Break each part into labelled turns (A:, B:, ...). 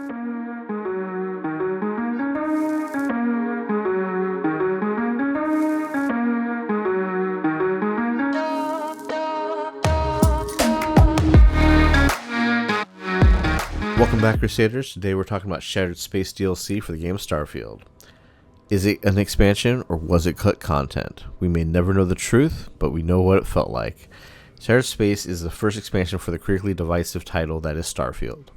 A: Welcome back, Crusaders. Today we're talking about Shattered Space DLC for the game Starfield. Is it an expansion or was it cut content? We may never know the truth, but we know what it felt like. Shattered Space is the first expansion for the critically divisive title that is Starfield,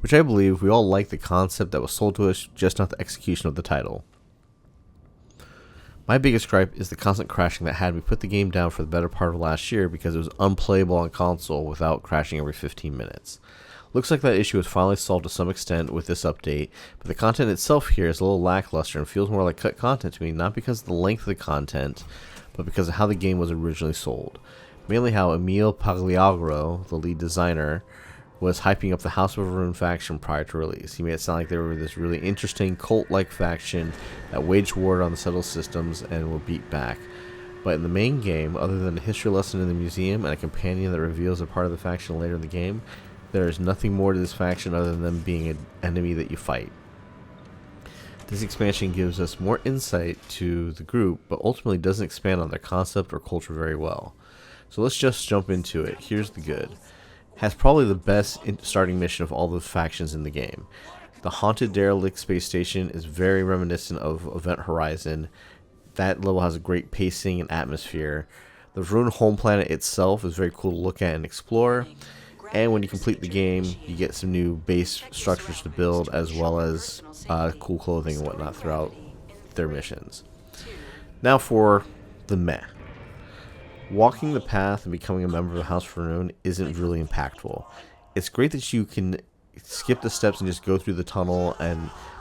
A: which I believe we all like the concept that was sold to us, just not the execution of the title. My biggest gripe is the constant crashing that had me put the game down for the better part of last year because it was unplayable on console without crashing every 15 minutes. Looks like that issue was finally solved to some extent with this update, but the content itself here is a little lackluster and feels more like cut content to me, not because of the length of the content, but because of how the game was originally sold. Mainly how Emile Pagliaro, the lead designer, was hyping up the House of Rune faction prior to release. He made it sound like they were this really interesting cult-like faction that waged war on the settled systems and were beat back. But in the main game, other than a history lesson in the museum and a companion that reveals a part of the faction later in the game, there is nothing more to this faction other than them being an enemy that you fight. This expansion gives us more insight to the group, but ultimately doesn't expand on their concept or culture very well. So let's just jump into it. Here's the good. Has probably the best starting mission of all the factions in the game. The haunted derelict space station is very reminiscent of Event Horizon. That level has a great pacing and atmosphere. The Rune home planet itself is very cool to look at and explore. And when you complete the game, you get some new base structures to build, as well as cool clothing and whatnot throughout their missions. Now for the meh. Walking the path and becoming a member of the House of Rune isn't really impactful. It's great that you can skip the steps and just go through the tunnel,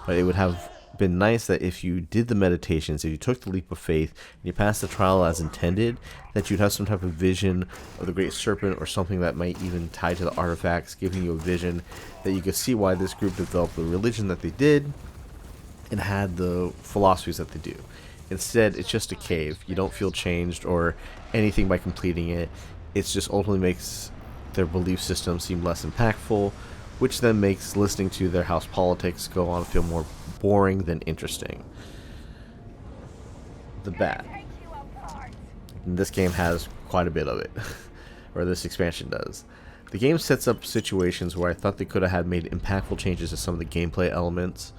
A: but it would have been nice that if you did the meditations, if you took the leap of faith, and you passed the trial as intended, that you'd have some type of vision of the Great Serpent or something that might even tie to the artifacts, giving you a vision that you could see why this group developed the religion that they did and had the philosophies that they do. Instead, it's just a cave. You don't feel changed or anything by completing it. It just ultimately makes their belief system seem less impactful, which then makes listening to their house politics go on to feel more boring than interesting. The bad. And this game has quite a bit of it, or this expansion does. The game sets up situations where I thought they could have had made impactful changes to some of the gameplay elements.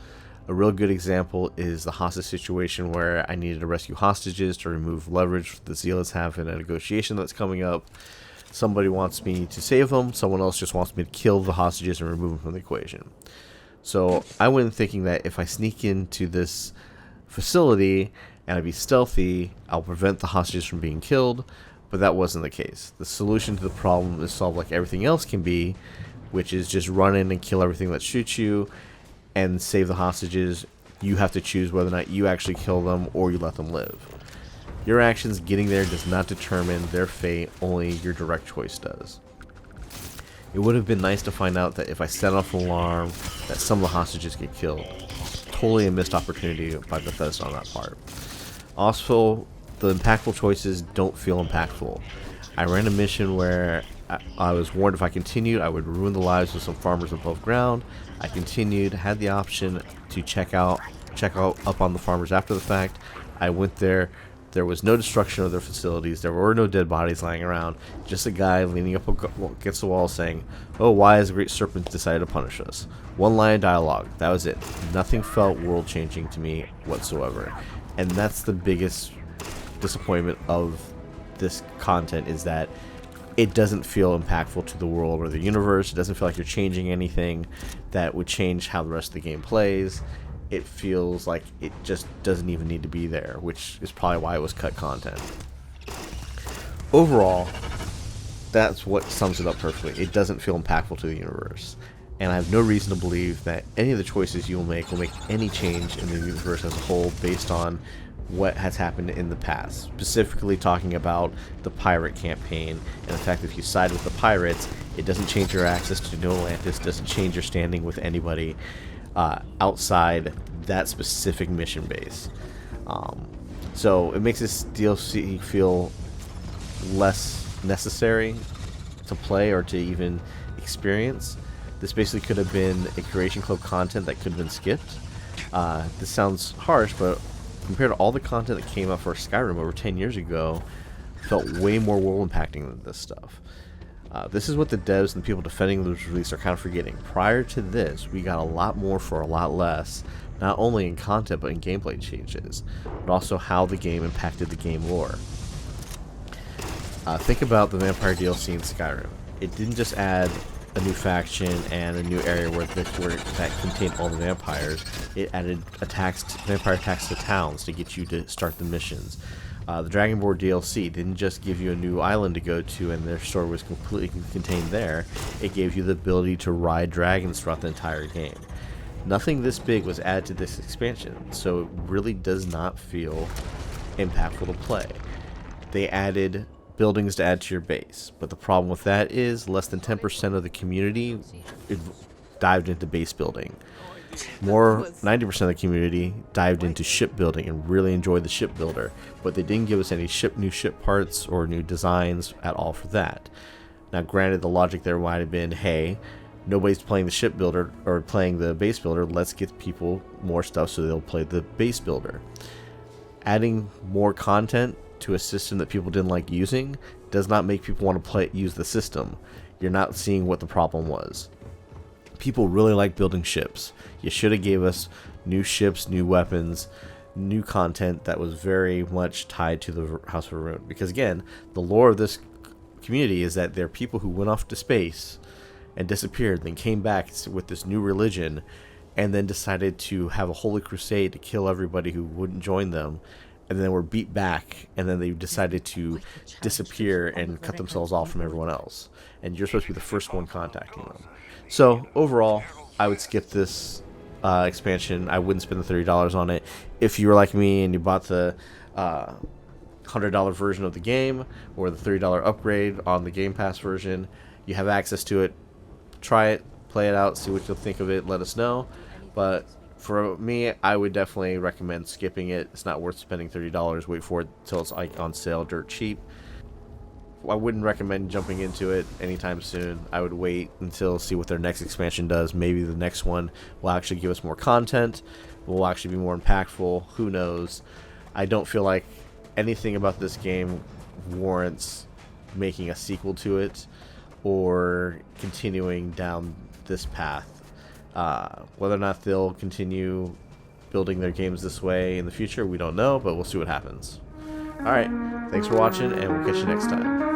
A: A real good example is the hostage situation where I needed to rescue hostages to remove leverage the Zealots have in a negotiation that's coming up. Somebody wants me to save them, someone else just wants me to kill the hostages and remove them from the equation. So I went in thinking that if I sneak into this facility and I be stealthy, I'll prevent the hostages from being killed, but that wasn't the case. The solution to the problem is solved like everything else can be, which is just run in and kill everything that shoots you and save the hostages. You have to choose whether or not you actually kill them or you let them live. Your actions getting there does not determine their fate, only your direct choice does. It would have been nice to find out that if I set off an alarm, that some of the hostages get killed. Totally a missed opportunity by Bethesda on that part. Also, the impactful choices don't feel impactful. I ran a mission where I was warned if I continued, I would ruin the lives of some farmers above ground. I continued, had the option to check out up on the farmers after the fact. I went there. There was no destruction of their facilities. There were no dead bodies lying around. Just a guy leaning up against the wall saying, "Oh, why has the Great Serpent decided to punish us?" One line of dialogue. That was it. Nothing felt world-changing to me whatsoever. And that's the biggest disappointment of this content, is that it doesn't feel impactful to the world or the universe. It doesn't feel like you're changing anything that would change how the rest of the game plays. It feels like it just doesn't even need to be there, which is probably why it was cut content. Overall, that's what sums it up perfectly. It doesn't feel impactful to the universe. And I have no reason to believe that any of the choices you will make any change in the universe as a whole based on what has happened in the past. Specifically talking about the pirate campaign and the fact that if you side with the pirates, it doesn't change your access to New Atlantis, doesn't change your standing with anybody outside that specific mission base. So it makes this DLC feel less necessary to play or to even experience This basically could have been a Creation Club content that could have been skipped. This sounds harsh, but compared to all the content that came out for Skyrim over 10 years ago, felt way more world impacting than this stuff. This is what the devs and the people defending this release are kind of forgetting. Prior to this, we got a lot more for a lot less, not only in content but in gameplay changes, but also how the game impacted the game lore. Think about the Vampire DLC in Skyrim. It didn't just add a new faction and a new area where that contained all the vampires. It added vampire attacks to towns to get you to start the missions. The Dragonborn DLC didn't just give you a new island to go to and their story was completely contained there. It gave you the ability to ride dragons throughout the entire game. Nothing this big was added to this expansion, so it really does not feel impactful to play. They added buildings to add to your base, but the problem with that is less than 10% of the community dived into base building. 90% of the community dived into shipbuilding and really enjoyed the shipbuilder, but they didn't give us any new ship parts or new designs at all for that. Now granted, the logic there might have been, hey, nobody's playing the shipbuilder or playing the base builder, let's get people more stuff so they'll play the base builder. Adding more content to a system that people didn't like using does not make people want to use the system. You're not seeing what the problem was. People really like building ships. You should have gave us new ships, new weapons, new content that was very much tied to the House of Rune. Because again, the lore of this community is that there are people who went off to space and disappeared, then came back with this new religion, and then decided to have a holy crusade to kill everybody who wouldn't join them, and then were beat back, and then they decided to disappear and cut themselves off from everyone else. And you're supposed to be the first one contacting them. So overall, I would skip this expansion. I wouldn't spend the $30 on it. If you were like me and you bought the $100 version of the game or the $30 upgrade on the Game Pass version, you have access to it. Try it, play it out, see what you'll think of it, let us know. But for me, I would definitely recommend skipping it. It's not worth spending $30. Wait for it till it's like on sale dirt cheap. I wouldn't recommend jumping into it anytime soon. I would wait until see what their next expansion does. Maybe the next one will actually give us more content, will actually be more impactful. Who knows? I don't feel like anything about this game warrants making a sequel to it or continuing down this path. Whether or not they'll continue building their games this way in the future, we don't know, but we'll see what happens. Alright, thanks for watching, and we'll catch you next time.